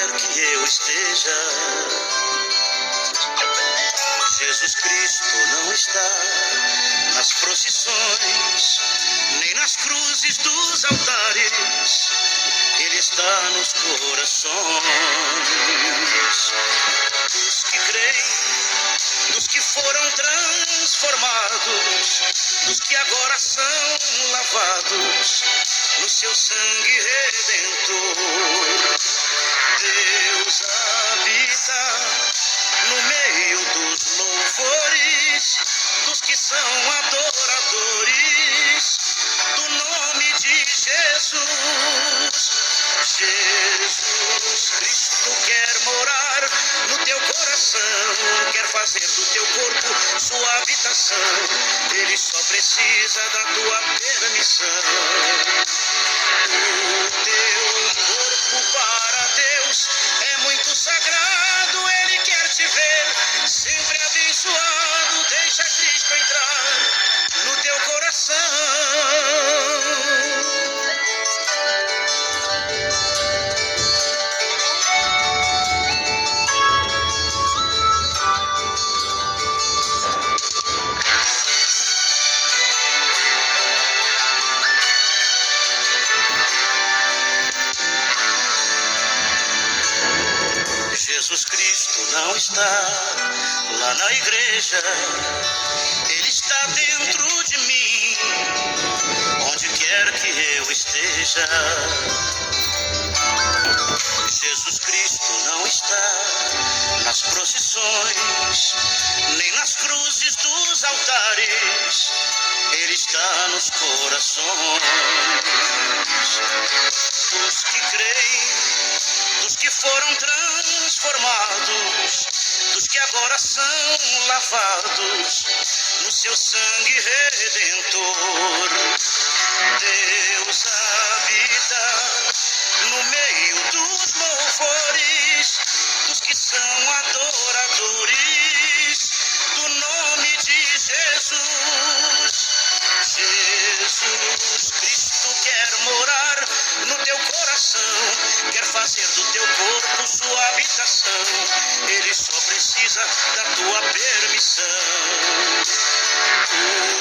quer que eu esteja, Jesus Cristo não está nas procissões, nem nas cruzes dos altares, Ele está nos corações dos que creem, dos que foram transformados, dos que agora são lavados no seu sangue redentor. Deus habita no meio dos louvores, dos que são adoradores do nome de Jesus. Jesus Cristo quer morar no teu coração, quer fazer do teu corpo sua habitação. Ele só precisa da tua permissão. O teu corpo para Deus é muito sagrado, Ele quer te ver sempre abençoado. Deixa Cristo entrar no teu coração. Jesus Cristo não está lá na igreja, Ele está dentro de mim, onde quer que eu esteja. Jesus Cristo não está nas procissões, nem nas cruzes dos altares, Ele está nos corações dos que creem, dos que foram transformados, dos que agora são lavados no seu sangue redentor. Deus habita no meio dos louvores, dos que são adoradores do nome de Jesus. Jesus Cristo quer morar no teu coração, quer fazer do teu corpo sua habitação. Ele só precisa da tua permissão.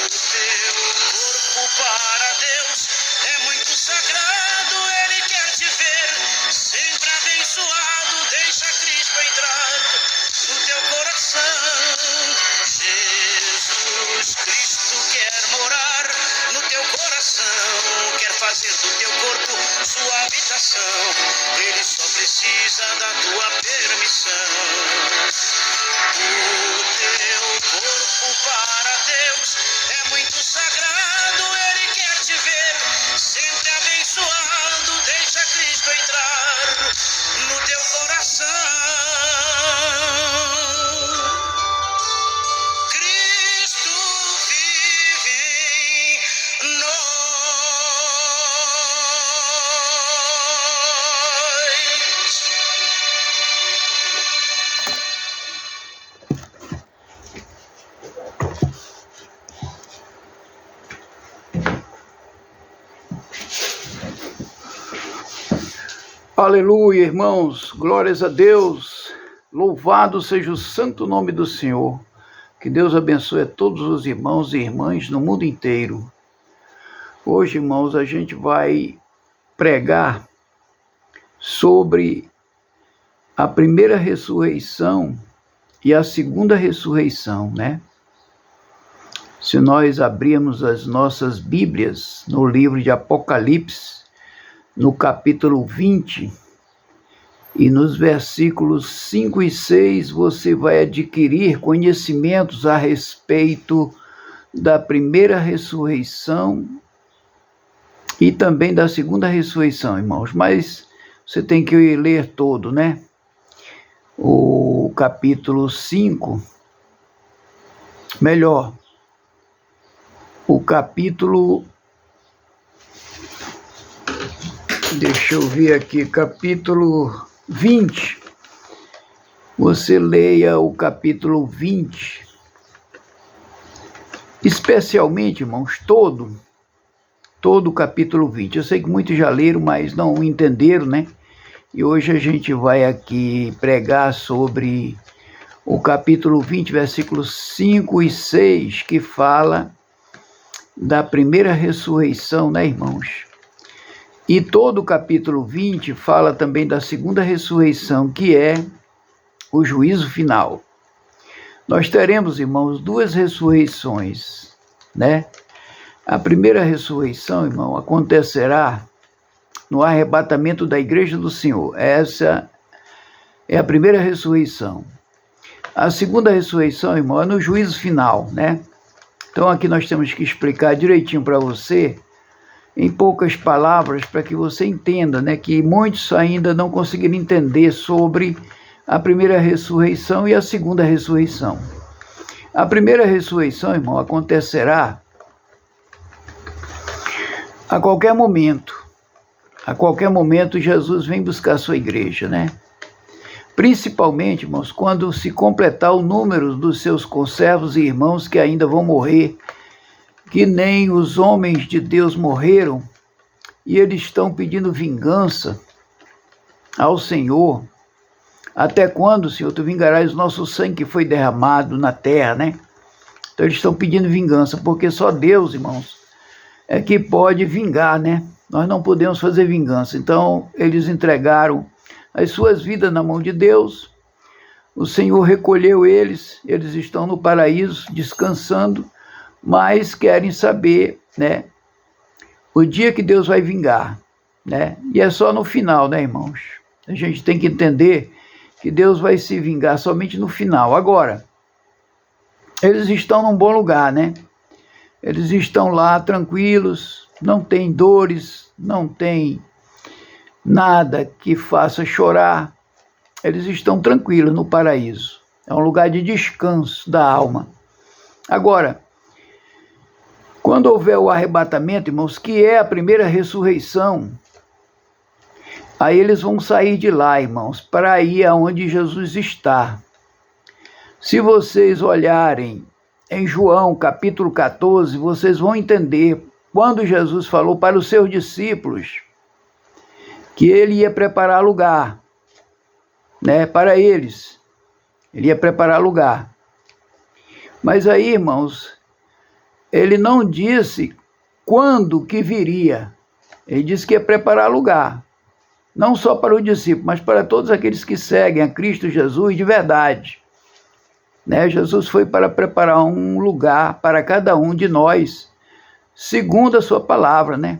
O teu corpo para Deus é muito sagrado, Ele quer te ver sempre abençoado. Deixa Cristo entrar no teu coração. Jesus Cristo quer morar no teu coração, quer fazer do teu corpo sua habitação. Ele só precisa da tua permissão. O teu corpo para Deus é muito sagrado, Ele quer te ver sempre abençoado. Deixa Cristo entrar no teu coração. Cristo vive em nós. Aleluia, irmãos, glórias a Deus, louvado seja o santo nome do Senhor. Que Deus abençoe a todos os irmãos e irmãs no mundo inteiro. Hoje, irmãos, a gente vai pregar sobre a primeira ressurreição e a segunda ressurreição, né? Se nós abrirmos as nossas Bíblias no livro de Apocalipse, no capítulo 20, e nos versículos 5 e 6, você vai adquirir conhecimentos a respeito da primeira ressurreição e também da segunda ressurreição, irmãos. Mas você tem que ler todo, né? O capítulo 5, melhor, o capítulo... Deixa eu ver aqui, capítulo 20. Você leia o capítulo 20. Especialmente, irmãos, todo o capítulo 20. Eu sei que muitos já leram, mas não entenderam, né? E hoje a gente vai aqui pregar sobre o capítulo 20, versículos 5 e 6, que fala da primeira ressurreição, né, irmãos? E todo o capítulo 20 fala também da segunda ressurreição, que é o juízo final. Nós teremos, irmãos, duas ressurreições, né? A primeira ressurreição, irmão, acontecerá no arrebatamento da igreja do Senhor. Essa é a primeira ressurreição. A segunda ressurreição, irmão, é no juízo final, né? Então aqui nós temos que explicar direitinho para você, em poucas palavras, para que você entenda, né, que muitos ainda não conseguiram entender sobre a primeira ressurreição e a segunda ressurreição. A primeira ressurreição, irmão, acontecerá a qualquer momento. A qualquer momento Jesus vem buscar a sua igreja, né? Principalmente, irmãos, quando se completar o número dos seus conservos e irmãos que ainda vão morrer, que nem os homens de Deus morreram, e eles estão pedindo vingança ao Senhor. Até quando, Senhor, tu vingarás o nosso sangue que foi derramado na terra, né? Então eles estão pedindo vingança, porque só Deus, irmãos, é que pode vingar, né? Nós não podemos fazer vingança. Então eles entregaram as suas vidas na mão de Deus. O Senhor recolheu eles estão no paraíso, descansando, mas querem saber, né, o dia que Deus vai vingar, né? E é só no final, né, irmãos? A gente tem que entender que Deus vai se vingar somente no final. Agora, eles estão num bom lugar, né? Eles estão lá tranquilos, não tem dores, não tem nada que faça chorar. Eles estão tranquilos no paraíso. É um lugar de descanso da alma. Agora, quando houver o arrebatamento, irmãos, que é a primeira ressurreição, aí eles vão sair de lá, irmãos, para ir aonde Jesus está. Se vocês olharem em João capítulo 14, vocês vão entender quando Jesus falou para os seus discípulos que ele ia preparar lugar, né, para eles. Ele ia preparar lugar. Mas aí, irmãos, ele não disse quando que viria. Ele disse que ia preparar lugar. Não só para o discípulo, mas para todos aqueles que seguem a Cristo Jesus de verdade. Né? Jesus foi para preparar um lugar para cada um de nós, segundo a sua palavra, né?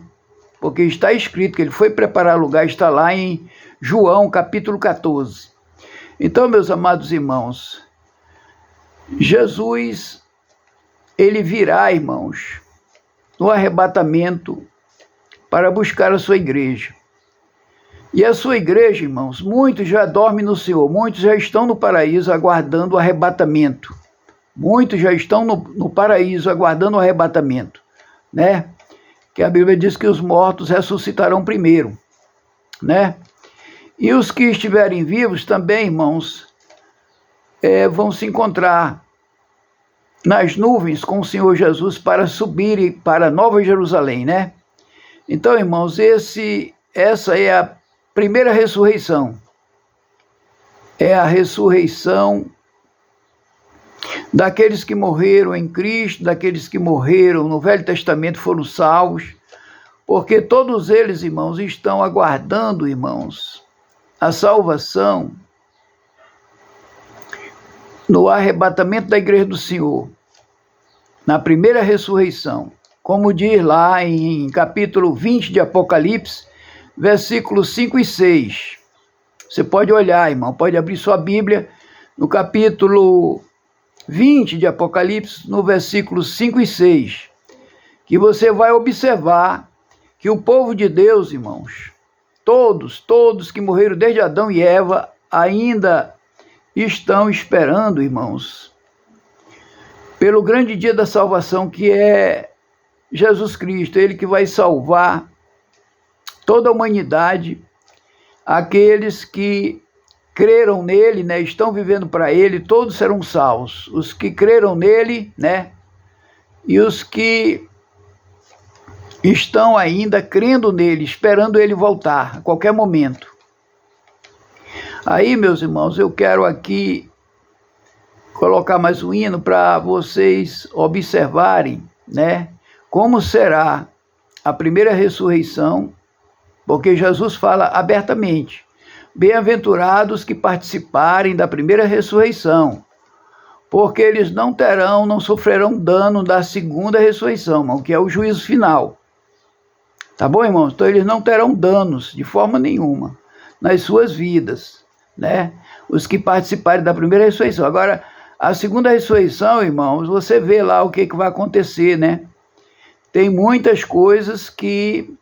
Porque está escrito que ele foi preparar lugar, está lá em João capítulo 14. Então, meus amados irmãos, Jesus, ele virá, irmãos, no arrebatamento para buscar a sua igreja. E a sua igreja, irmãos, muitos já dormem no Senhor, muitos já estão no paraíso aguardando o arrebatamento. Muitos já estão no paraíso aguardando o arrebatamento, né? Que a Bíblia diz que os mortos ressuscitarão primeiro, né? E os que estiverem vivos também, irmãos, vão se encontrar nas nuvens com o Senhor Jesus para subirem para Nova Jerusalém, né? Então, irmãos, essa é a primeira ressurreição. É a ressurreição daqueles que morreram em Cristo, daqueles que morreram no Velho Testamento foram salvos, porque todos eles, irmãos, estão aguardando, irmãos, a salvação no arrebatamento da igreja do Senhor, na primeira ressurreição, como diz lá em capítulo 20 de Apocalipse, versículos 5 e 6. Você pode olhar, irmão, pode abrir sua Bíblia no capítulo 20 de Apocalipse, no versículo 5 e 6, que você vai observar que o povo de Deus, irmãos, todos que morreram desde Adão e Eva, ainda estão esperando, irmãos, pelo grande dia da salvação, que é Jesus Cristo, ele que vai salvar toda a humanidade, aqueles que creram nele, né, estão vivendo para ele, todos serão salvos. Os que creram nele, né, e os que estão ainda crendo nele, esperando ele voltar a qualquer momento. Aí, meus irmãos, eu quero aqui colocar mais um hino para vocês observarem, né, como será a primeira ressurreição, porque Jesus fala abertamente: bem-aventurados que participarem da primeira ressurreição, porque eles não sofrerão dano da segunda ressurreição, irmão, que é o juízo final. Tá bom, irmãos? Então eles não terão danos de forma nenhuma nas suas vidas, né? Os que participarem da primeira ressurreição. Agora, a segunda ressurreição, irmãos, você vê lá o que vai acontecer, né? Tem muitas coisas que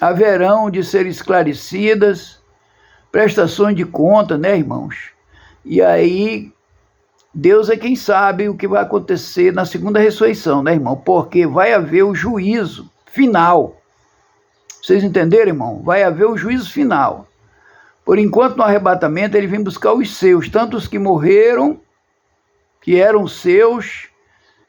haverão de ser esclarecidas, prestações de conta, né, irmãos? E aí, Deus é quem sabe o que vai acontecer na segunda ressurreição, né, irmão? Porque vai haver o juízo final. Vocês entenderam, irmão? Vai haver o juízo final. Por enquanto, no arrebatamento, ele vem buscar os seus, tanto os que morreram, que eram seus,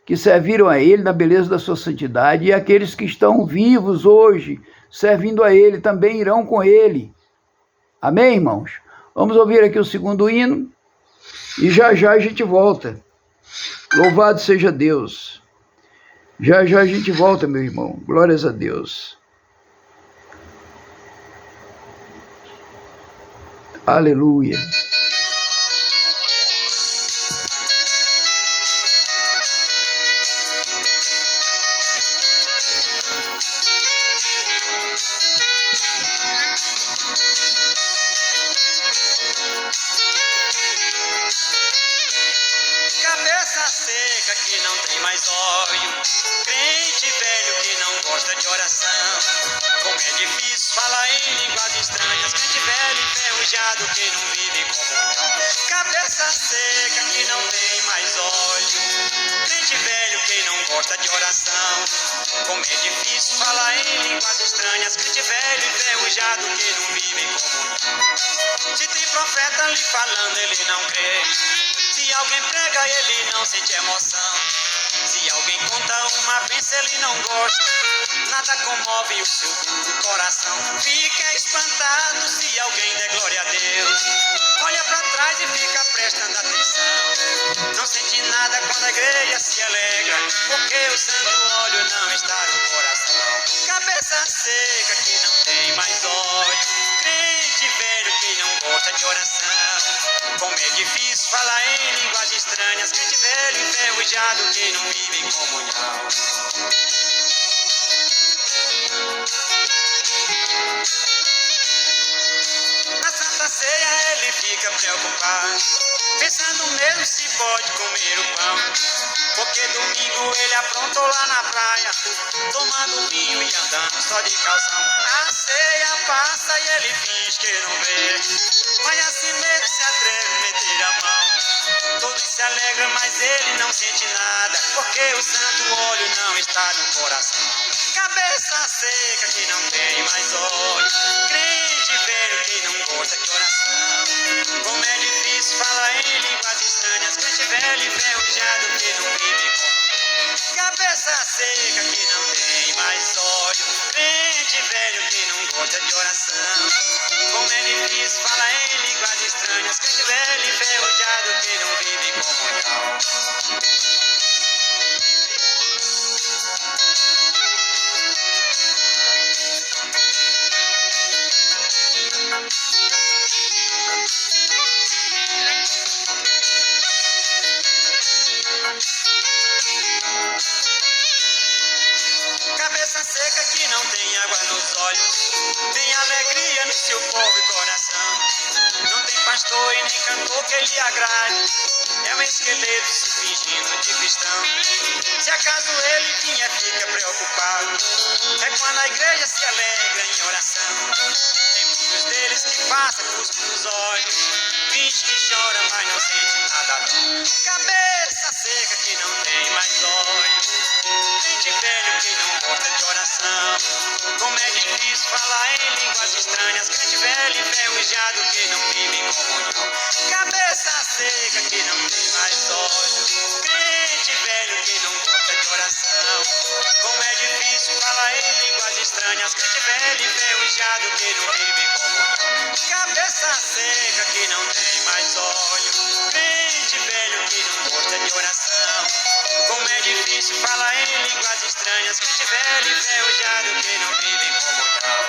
que serviram a ele na beleza da sua santidade, e aqueles que estão vivos hoje, servindo a ele, também irão com ele. Amém, irmãos? Vamos ouvir aqui o segundo hino, e já a gente volta. Louvado seja Deus. Já a gente volta, meu irmão. Glórias a Deus. Aleluia. Cabeça seca que não tem mais óleo, crente velho que não gosta de oração. Como é difícil falar em línguas estranhas, crente velho enferrujado que não vive comunhão. Cabeça seca que não tem mais óleo, crente velho que não gosta de oração. Como é difícil falar em línguas estranhas, crente velho enferrujado que não vive comunhão. Se tem profeta lhe falando, ele não crê. Se alguém prega, ele não sente emoção. Se alguém conta uma bênção, ele não gosta. Nada comove o seu duro coração. Fica espantado se alguém der glória a Deus. Olha pra trás e fica prestando atenção. Não sente nada quando a igreja se alegra, porque o santo óleo não está no coração. Cabeça seca que não tem mais óleo, crente velho que não gosta de oração. Como é difícil falar em línguas estranhas, crente velho enferrujado que não vive em comunhão. Na Santa Ceia ele fica preocupado, pensando mesmo se pode comer o pão. Porque domingo ele aprontou lá na praia, tomando vinho e andando só de calção. A ceia passa e ele finge que não vê, mas assim mesmo se atreve a meter a mão. Todos se alegram, mas ele não sente nada, porque o santo óleo não está no coração. Cabeça seca que não tem mais óleo, crente velho que não gosta de oração. Como é difícil falar em línguas estranhas, crente velho enferrujado que não vive com. Cabeça seca que não tem mais óleo, crente velho que não gosta de oração. Como é difícil falar em línguas estranhas, crente velho enferrujado que não vive em comunhão. Cabeça seca que não tem água nos olhos, tem alegria no seu pobre coração. Não tem pastor e nem cantor que lhe agrade, é um esqueleto se fingindo de cristão. Se acaso ele vinha, fica preocupado, é quando a igreja se alegra em oração. Tem muitos deles que passam cuspe nos olhos, finge que chora, mas não sente nada não. Cabeça seca que não tem mais óleo, crente velho que não gosta de oração. Como é difícil falar em línguas estranhas, crente velho enferrujado que não vive em comunhão. Cabeça seca que não tem mais óleo, crente velho que não gosta de oração. Como é difícil falar em línguas estranhas, crente velho enferrujado que não vive em comunhão. Cabeça seca que não descrente velho e enferrujado que não vive em comunhão.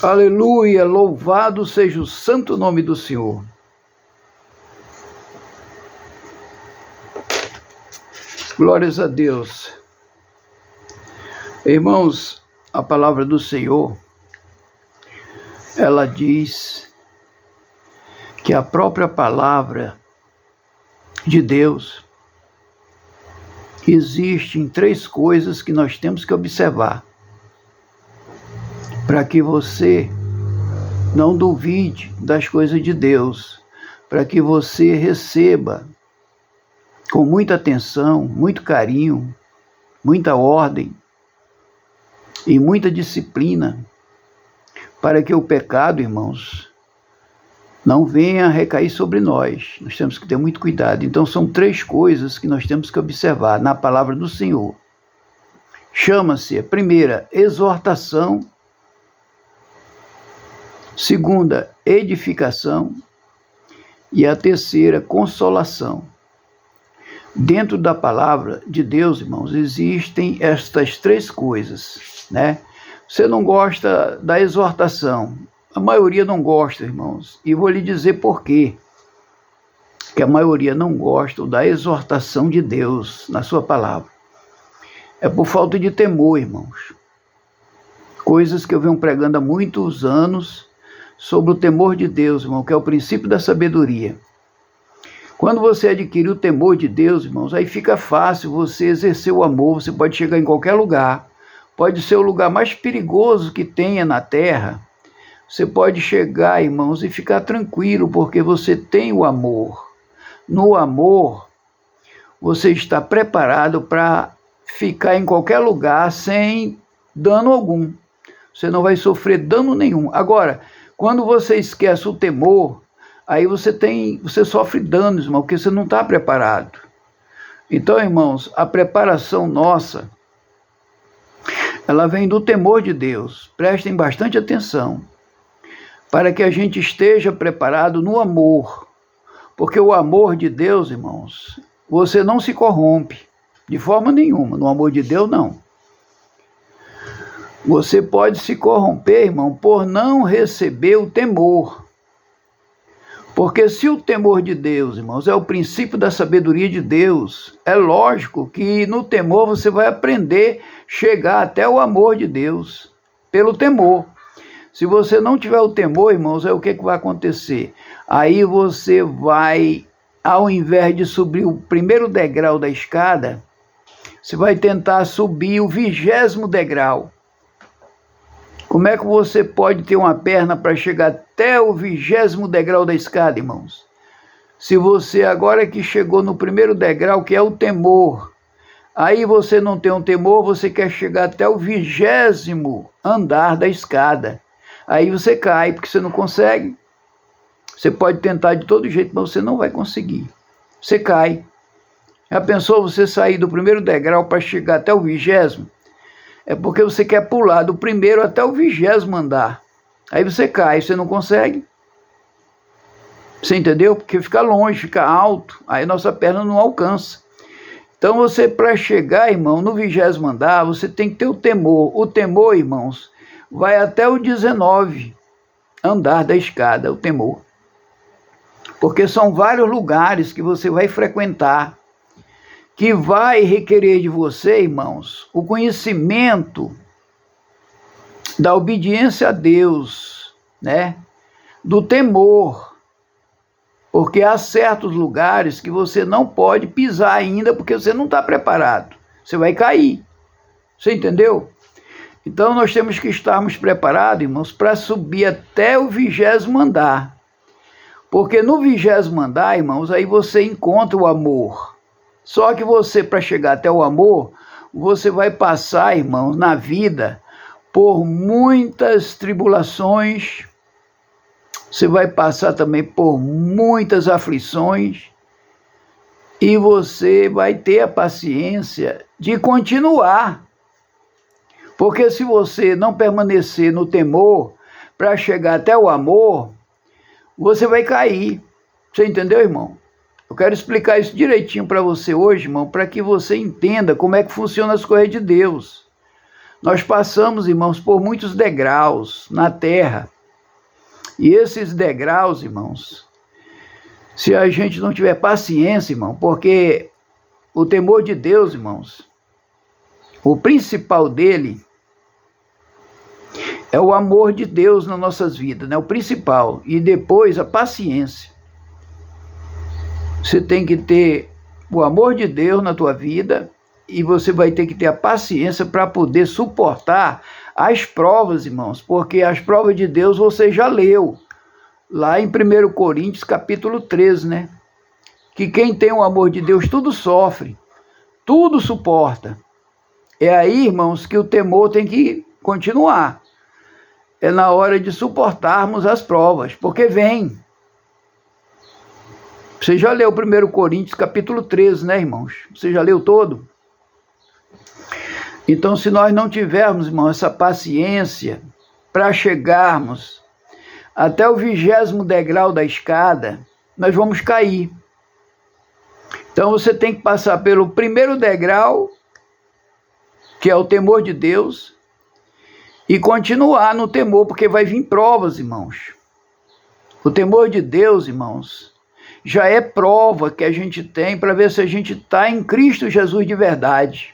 Aleluia, louvado seja o santo nome do Senhor. Glórias a Deus. Irmãos, a palavra do Senhor, ela diz que a própria palavra de Deus existe em 3 coisas que nós temos que observar, para que você não duvide das coisas de Deus, para que você receba com muita atenção, muito carinho, muita ordem e muita disciplina, para que o pecado, irmãos, não venha a recair sobre nós. Nós temos que ter muito cuidado. Então são 3 coisas que nós temos que observar na palavra do Senhor. Chama-se a primeira, exortação; segunda, edificação; e a terceira, consolação. Dentro da palavra de Deus, irmãos, existem estas 3 coisas, né? Você não gosta da exortação, a maioria não gosta, irmãos, e vou lhe dizer por quê que a maioria não gosta da exortação de Deus na sua palavra. É por falta de temor, irmãos. Coisas que eu venho pregando há muitos anos sobre o temor de Deus, irmão, que é o princípio da sabedoria. Quando você adquire o temor de Deus, irmãos, aí fica fácil você exercer o amor. Você pode chegar em qualquer lugar, pode ser o lugar mais perigoso que tenha na terra. Você pode chegar, irmãos, e ficar tranquilo, porque você tem o amor. No amor, você está preparado para ficar em qualquer lugar sem dano algum. Você não vai sofrer dano nenhum. Agora, quando você esquece o temor, aí você sofre danos, irmão, porque você não está preparado. Então, irmãos, a preparação nossa, ela vem do temor de Deus. Prestem bastante atenção, para que a gente esteja preparado no amor. Porque o amor de Deus, irmãos, você não se corrompe de forma nenhuma. No amor de Deus, não. Você pode se corromper, irmão, por não receber o temor. Porque se o temor de Deus, irmãos, é o princípio da sabedoria de Deus, é lógico que no temor você vai aprender a chegar até o amor de Deus, pelo temor. Se você não tiver o temor, irmãos, aí o que vai acontecer? Aí você vai, ao invés de subir o primeiro degrau da escada, você vai tentar subir o 20º degrau. Como é que você pode ter uma perna para chegar até o 20º degrau da escada, irmãos? Se você agora que chegou no primeiro degrau, que é o temor, aí você não tem um temor, você quer chegar até o 20º andar da escada. Aí você cai, porque você não consegue. Você pode tentar de todo jeito, mas você não vai conseguir. Você cai. Já pensou você sair do primeiro degrau para chegar até o 20º? É porque você quer pular do primeiro até o 20º andar. Aí você cai, você não consegue. Você entendeu? Porque fica longe, fica alto, aí nossa perna não alcança. Então você, para chegar, irmão, no 20º andar, você tem que ter o temor. O temor, irmãos, vai até o 19º andar da escada, o temor. Porque são vários lugares que você vai frequentar, que vai requerer de você, irmãos, o conhecimento da obediência a Deus, né? Do temor. Porque há certos lugares que você não pode pisar ainda, porque você não está preparado. Você vai cair. Você entendeu? Então nós temos que estarmos preparados, irmãos, para subir até o 20º andar. Porque no 20º andar, irmãos, aí você encontra o amor. Só que você, para chegar até o amor, você vai passar, irmãos, na vida, por muitas tribulações. Você vai passar também por muitas aflições. E você vai ter a paciência de continuar. Porque se você não permanecer no temor para chegar até o amor, você vai cair. Você entendeu, irmão? Eu quero explicar isso direitinho para você hoje, irmão, para que você entenda como é que funciona as coisas de Deus. Nós passamos, irmãos, por muitos degraus na terra. E esses degraus, irmãos, se a gente não tiver paciência, irmão, porque o temor de Deus, irmãos, o principal dele é o amor de Deus nas nossas vidas, né? O principal. E depois a paciência. Você tem que ter o amor de Deus na tua vida e você vai ter que ter a paciência para poder suportar as provas, irmãos, porque as provas de Deus você já leu lá em 1 Coríntios capítulo 13, né? Que quem tem o amor de Deus tudo sofre, tudo suporta. É aí, irmãos, que o temor tem que continuar. É na hora de suportarmos as provas, porque vem. Você já leu 1 Coríntios capítulo 13, né, irmãos? Você já leu todo? Então, se nós não tivermos, irmãos, essa paciência para chegarmos até o 20º degrau da escada, nós vamos cair. Então, você tem que passar pelo primeiro degrau, que é o temor de Deus, e continuar no temor, porque vai vir provas, irmãos. O temor de Deus, irmãos, já é prova que a gente tem para ver se a gente está em Cristo Jesus de verdade.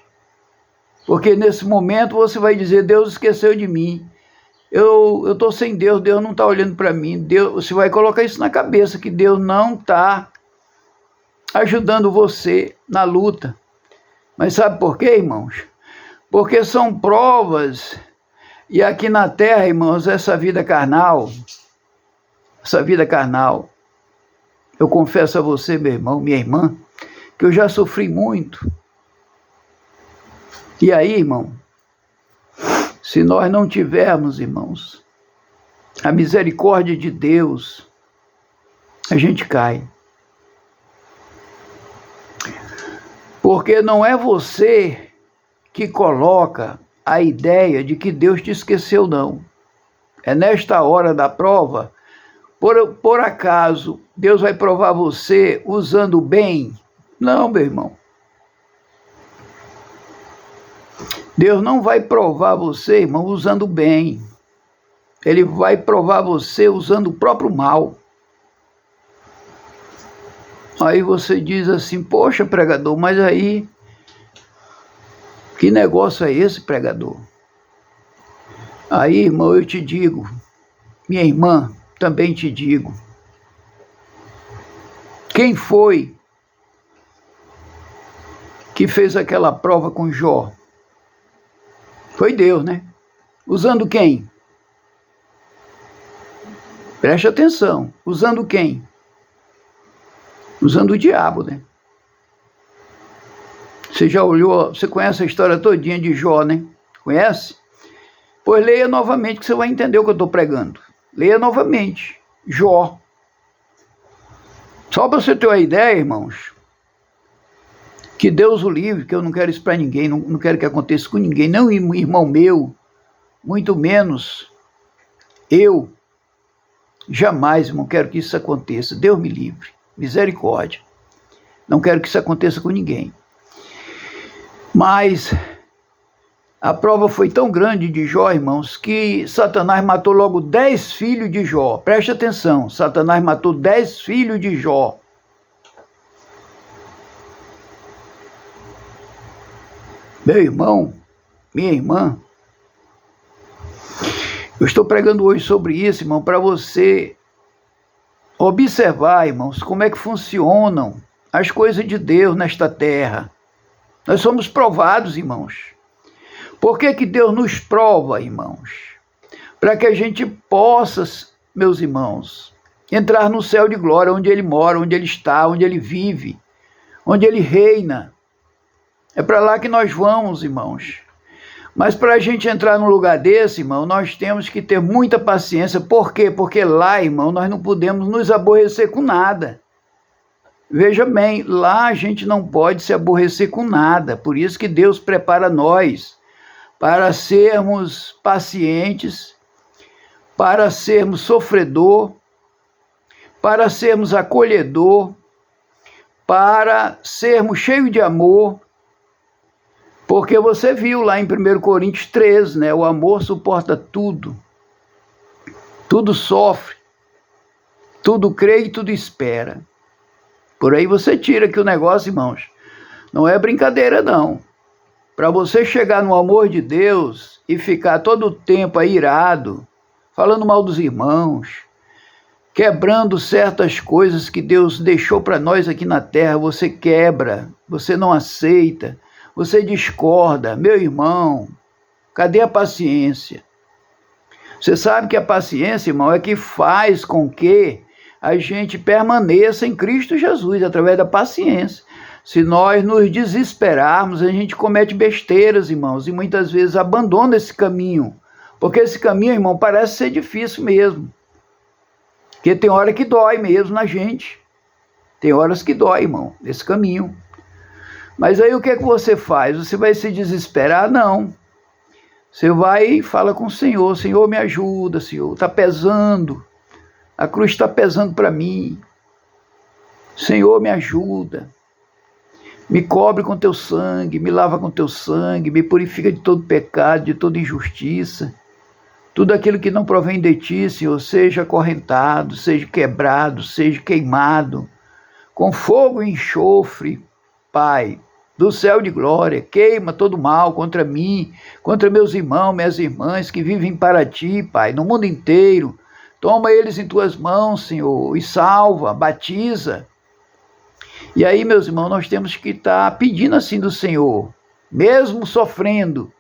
Porque nesse momento você vai dizer, Deus esqueceu de mim. Eu estou sem Deus, Deus não está olhando para mim. Deus, você vai colocar isso na cabeça, que Deus não está ajudando você na luta. Mas sabe por quê, irmãos? Porque são provas. E aqui na terra, irmãos, essa vida carnal, eu confesso a você, meu irmão, minha irmã, que eu já sofri muito. E aí, irmão, se nós não tivermos, irmãos, a misericórdia de Deus, a gente cai. Porque não é você que coloca a ideia de que Deus te esqueceu, não. É nesta hora da prova, por acaso, Deus vai provar você usando o bem? Não, meu irmão. Deus não vai provar você, irmão, usando o bem. Ele vai provar você usando o próprio mal. Aí você diz assim, poxa, pregador, mas aí, que negócio é esse, pregador? Aí, irmão, eu te digo, minha irmã, também te digo, quem foi que fez aquela prova com Jó? Foi Deus, né? Usando quem? Preste atenção, usando quem? Usando o diabo, né? Você já olhou, você conhece a história todinha de Jó, né? Conhece? Pois leia novamente que você vai entender o que eu estou pregando. Leia novamente. Jó. Só para você ter uma ideia, irmãos, que Deus o livre, que eu não quero isso para ninguém, não quero que aconteça com ninguém, não irmão meu, muito menos eu. Jamais, irmão, quero que isso aconteça. Deus me livre. Misericórdia. Não quero que isso aconteça com ninguém. Mas a prova foi tão grande de Jó, irmãos, que Satanás matou logo 10 filhos de Jó. Preste atenção, Satanás matou 10 filhos de Jó. Meu irmão, minha irmã, eu estou pregando hoje sobre isso, irmão, para você observar, irmãos, como é que funcionam as coisas de Deus nesta terra. Nós somos provados, irmãos. Por que que Deus nos prova, irmãos? Para que a gente possa, meus irmãos, entrar no céu de glória, onde Ele mora, onde Ele está, onde Ele vive, onde Ele reina. É para lá que nós vamos, irmãos. Mas para a gente entrar num lugar desse, irmão, nós temos que ter muita paciência. Por quê? Porque lá, irmão, nós não podemos nos aborrecer com nada. Veja bem, lá a gente não pode se aborrecer com nada. Por isso que Deus prepara nós para sermos pacientes, para sermos sofredor, para sermos acolhedor, para sermos cheios de amor, porque você viu lá em 1 Coríntios 13, né? O amor suporta tudo, tudo sofre, tudo crê e tudo espera. Por aí você tira que o negócio, irmãos, não é brincadeira não. Para você chegar no amor de Deus e ficar todo o tempo aí irado, falando mal dos irmãos, quebrando certas coisas que Deus deixou para nós aqui na terra, você quebra, você não aceita, você discorda. Meu irmão, cadê a paciência? Você sabe que a paciência, irmão, é que faz com que a gente permaneça em Cristo Jesus, através da paciência. Se nós nos desesperarmos, a gente comete besteiras, irmãos, e muitas vezes abandona esse caminho. Porque esse caminho, irmão, parece ser difícil mesmo. Porque tem hora que dói mesmo na gente. Tem horas que dói, irmão, esse caminho. Mas aí o que é que você faz? Você vai se desesperar? Não. Você vai e fala com o Senhor. Senhor, me ajuda, Senhor. Está pesando. A cruz está pesando para mim. Senhor, me ajuda. Me cobre com teu sangue, me lava com teu sangue, me purifica de todo pecado, de toda injustiça. Tudo aquilo que não provém de ti, Senhor, seja acorrentado, seja quebrado, seja queimado, com fogo e enxofre, Pai, do céu de glória. Queima todo mal contra mim, contra meus irmãos, minhas irmãs que vivem para ti, Pai, no mundo inteiro. Toma eles em tuas mãos, Senhor, e salva, batiza. E aí, meus irmãos, nós temos que estar pedindo assim do Senhor, mesmo sofrendo.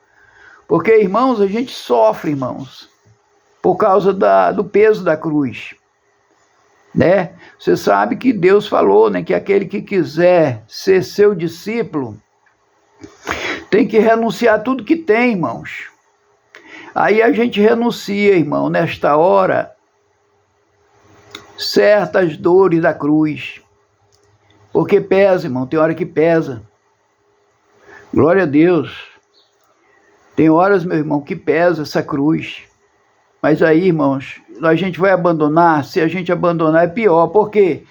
Porque, irmãos, a gente sofre, irmãos, por causa do peso da cruz, né? Você sabe que Deus falou, né, que aquele que quiser ser seu discípulo tem que renunciar tudo que tem, irmãos. Aí a gente renuncia, irmão, nesta hora, certas dores da cruz. Porque pesa, irmão, tem hora que pesa. Glória a Deus. Tem horas, meu irmão, que pesa essa cruz. Mas aí, irmãos, a gente vai abandonar. Se a gente abandonar é pior. Por quê?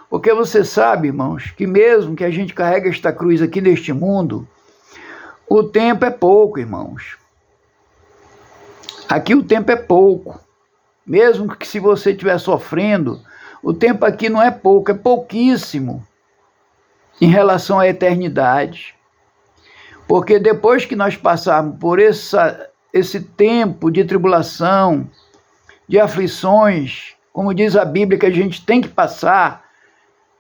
Porque você sabe, irmãos, que mesmo que a gente carregue esta cruz aqui neste mundo, o tempo é pouco, irmãos. Aqui o tempo é pouco. Mesmo que se você estiver sofrendo, o tempo aqui não é pouco, é pouquíssimo em relação à eternidade. Porque depois que nós passarmos por esse tempo de tribulação, de aflições, como diz a Bíblia, que a gente tem que passar,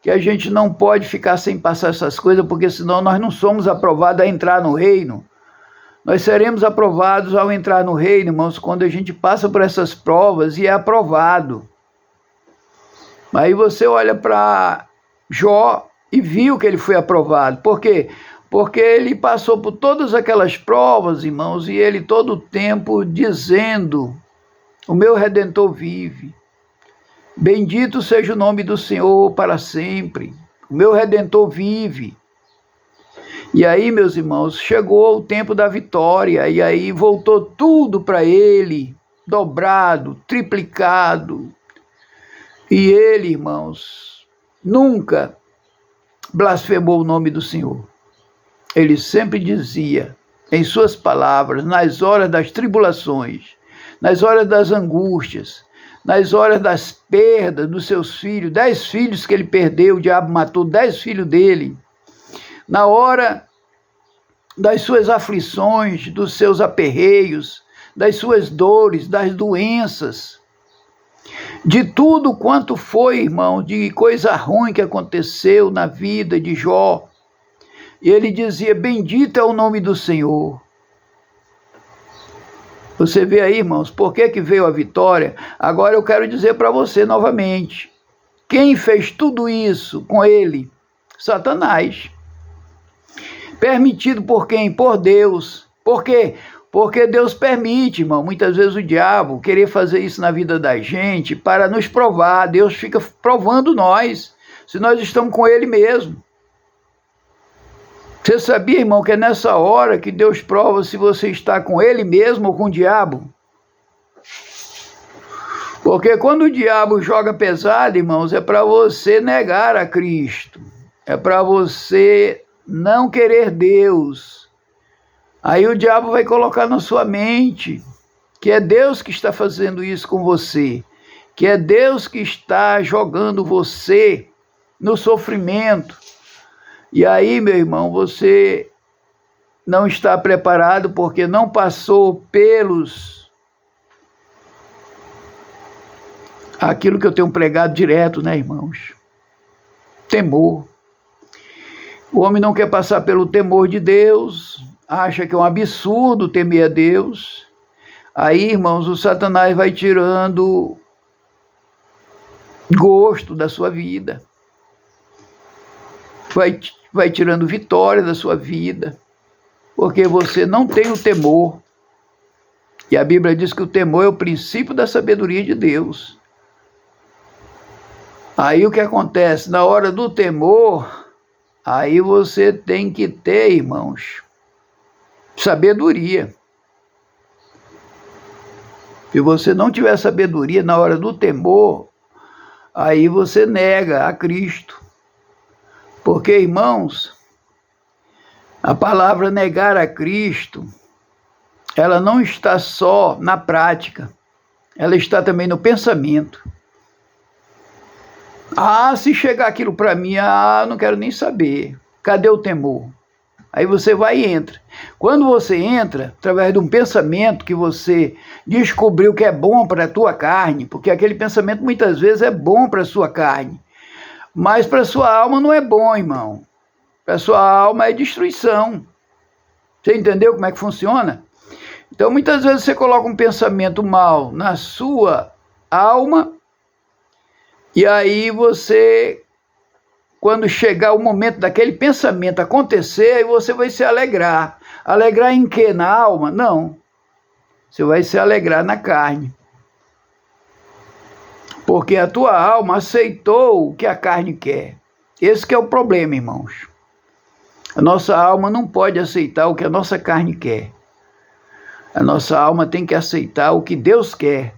que a gente não pode ficar sem passar essas coisas, porque senão nós não somos aprovados a entrar no reino. Nós seremos aprovados ao entrar no reino, irmãos, quando a gente passa por essas provas e é aprovado. Aí você olha para Jó e viu que ele foi aprovado. Por quê? Porque ele passou por todas aquelas provas, irmãos, e ele todo o tempo dizendo: o meu Redentor vive. Bendito seja o nome do Senhor para sempre. O meu Redentor vive. E aí, meus irmãos, chegou o tempo da vitória, e aí voltou tudo para ele, dobrado, triplicado. E ele, irmãos, nunca blasfemou o nome do Senhor. Ele sempre dizia, em suas palavras, nas horas das tribulações, nas horas das angústias, nas horas das perdas dos seus filhos, 10 filhos que ele perdeu, o diabo matou 10 filhos dele, na hora das suas aflições, dos seus aperreios, das suas dores, das doenças, de tudo quanto foi, irmão, de coisa ruim que aconteceu na vida de Jó. E ele dizia: bendito é o nome do Senhor. Você vê aí, irmãos, por que veio a vitória? Agora eu quero dizer para você novamente, quem fez tudo isso com ele? Satanás. Permitido por quem? Por Deus. Por quê? Porque Deus permite, irmão, muitas vezes o diabo querer fazer isso na vida da gente para nos provar. Deus fica provando nós, se nós estamos com ele mesmo. Você sabia, irmão, que é nessa hora que Deus prova se você está com Ele mesmo ou com o diabo? Porque quando o diabo joga pesado, irmãos, é para você negar a Cristo. É para você não querer Deus. Aí o diabo vai colocar na sua mente que é Deus que está fazendo isso com você. Que é Deus que está jogando você no sofrimento. E aí, meu irmão, você não está preparado porque não passou pelos... aquilo que eu tenho pregado direto, né, irmãos? Temor. O homem não quer passar pelo temor de Deus, acha que é um absurdo temer a Deus. Aí, irmãos, o Satanás vai tirando gosto da sua vida. Vai tirando vitória da sua vida, porque você não tem o temor. E a Bíblia diz que o temor é o princípio da sabedoria de Deus. Aí o que acontece? Na hora do temor, aí você tem que ter, irmãos, sabedoria. Se você não tiver sabedoria na hora do temor, aí você nega a Cristo. Porque, irmãos, a palavra negar a Cristo, ela não está só na prática, ela está também no pensamento. Ah, se chegar aquilo para mim, não quero nem saber. Cadê o temor? Aí você vai e entra. Quando você entra, através de um pensamento que você descobriu que é bom para a tua carne, porque aquele pensamento muitas vezes é bom para a sua carne, mas para a sua alma não é bom, irmão. Para a sua alma é destruição. Você entendeu como é que funciona? Então, muitas vezes você coloca um pensamento mal na sua alma, e aí você, quando chegar o momento daquele pensamento acontecer, aí você vai se alegrar. Alegrar em quê? Na alma? Não. Você vai se alegrar na carne. Porque a tua alma aceitou o que a carne quer. Esse que é o problema, irmãos. A nossa alma não pode aceitar o que a nossa carne quer. A nossa alma tem que aceitar o que Deus quer.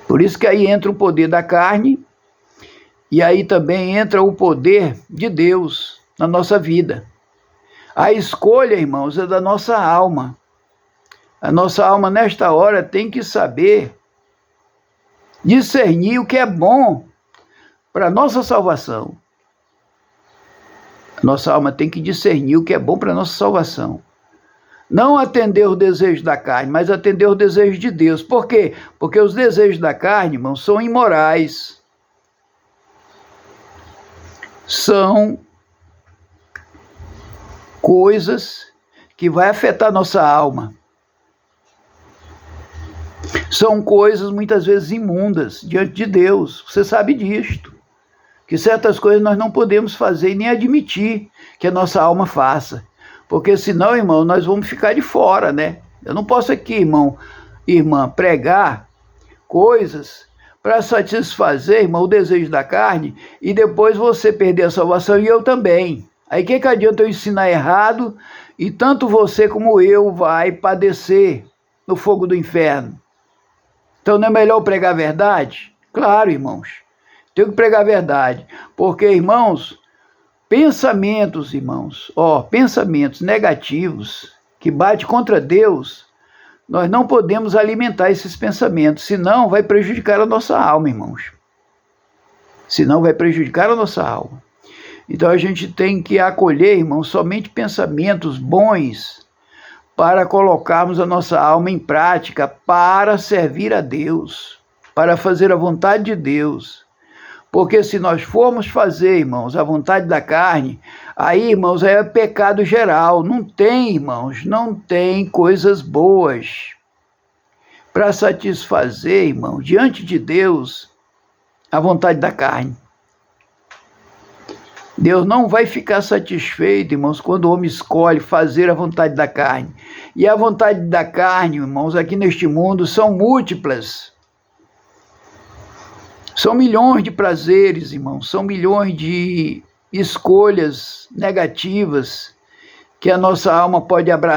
Por isso que aí entra o poder da carne, e aí também entra o poder de Deus na nossa vida. A escolha, irmãos, é da nossa alma. A nossa alma, nesta hora, tem que saber discernir o que é bom para a nossa salvação. A nossa alma tem que discernir o que é bom para a nossa salvação. Não atender os desejos da carne, mas atender os desejos de Deus. Por quê? Porque os desejos da carne, irmãos, são imorais. São coisas que vão afetar nossa alma. São coisas muitas vezes imundas diante de Deus. Você sabe disto. Que certas coisas nós não podemos fazer e nem admitir que a nossa alma faça. Porque senão, irmão, nós vamos ficar de fora, né? Eu não posso aqui, irmã, pregar coisas para satisfazer, irmão, o desejo da carne e depois você perder a salvação e eu também. Aí que adianta eu ensinar errado e tanto você como eu vai padecer no fogo do inferno? Então não é melhor pregar a verdade? Claro, irmãos. Tenho que pregar a verdade. Porque, irmãos, pensamentos, irmãos, pensamentos negativos que batem contra Deus, nós não podemos alimentar esses pensamentos, senão vai prejudicar a nossa alma, irmãos. Senão vai prejudicar a nossa alma. Então a gente tem que acolher, irmãos, somente pensamentos bons para colocarmos a nossa alma em prática para servir a Deus, para fazer a vontade de Deus. Porque se nós formos fazer, irmãos, a vontade da carne, aí, irmãos, é pecado geral. Não tem, irmãos, não tem coisas boas para satisfazer, irmão, diante de Deus, a vontade da carne. Deus não vai ficar satisfeito, irmãos, quando o homem escolhe fazer a vontade da carne. E a vontade da carne, irmãos, aqui neste mundo são múltiplas. São milhões de prazeres, irmãos, são milhões de escolhas negativas que a nossa alma pode abraçar